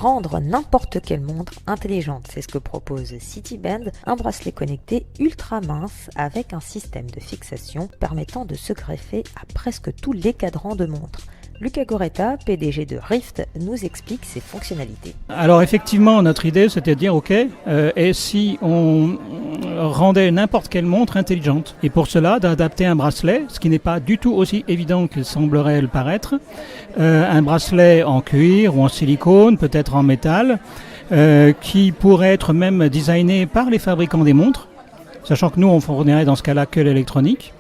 rendre n'importe quelle montre intelligente. C'est ce que propose Citiband, un bracelet connecté ultra mince avec un système de fixation permettant de se greffer à presque tous les cadrans de montre. Luca Goretta, PDG de Rift, nous explique ses fonctionnalités. Alors effectivement, notre idée c'était de dire ok, et si on rendait n'importe quelle montre intelligente, et pour cela d'adapter un bracelet, ce qui n'est pas du tout aussi évident qu'il semblerait le paraître, un bracelet en cuir ou en silicone, peut-être en métal, qui pourrait être même designé par les fabricants des montres, sachant que nous on fournirait dans ce cas-là que l'électronique.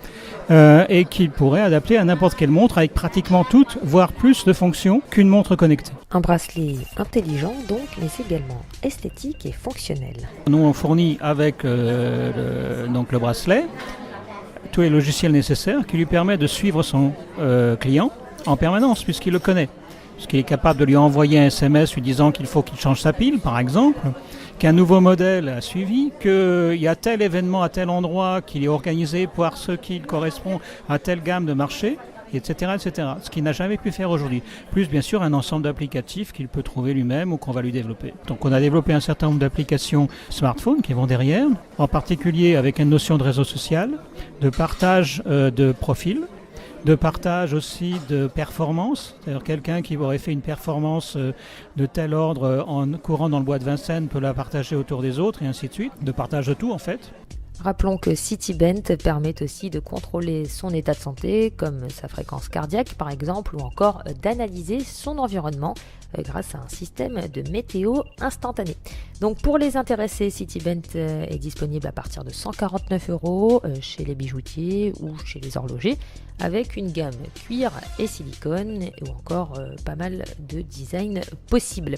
Et qu'il pourrait adapter à n'importe quelle montre avec pratiquement toutes, voire plus de fonctions qu'une montre connectée. Un bracelet intelligent donc, mais également esthétique et fonctionnel. Nous on fournit avec donc le bracelet tous les logiciels nécessaires qui lui permettent de suivre son client en permanence puisqu'il le connaît. Puisqu'il est capable de lui envoyer un SMS lui disant qu'il faut qu'il change sa pile par exemple, qu'un nouveau modèle a suivi, qu'il y a tel événement à tel endroit qu'il est organisé parce qu'il correspond à telle gamme de marché, etc., etc. Ce qu'il n'a jamais pu faire aujourd'hui. Plus bien sûr un ensemble d'applicatifs qu'il peut trouver lui-même ou qu'on va lui développer. Donc on a développé un certain nombre d'applications smartphones qui vont derrière, en particulier avec une notion de réseau social, de partage de profils, de partage aussi de performance, c'est-à-dire quelqu'un qui aurait fait une performance de tel ordre en courant dans le bois de Vincennes peut la partager autour des autres et ainsi de suite, de partage de tout en fait. Rappelons que Citiband permet aussi de contrôler son état de santé, comme sa fréquence cardiaque par exemple, ou encore d'analyser son environnement grâce à un système de météo instantané. Donc pour les intéressés, Citiband est disponible à partir de 149 € chez les bijoutiers ou chez les horlogers, avec une gamme cuir et silicone ou encore pas mal de designs possibles.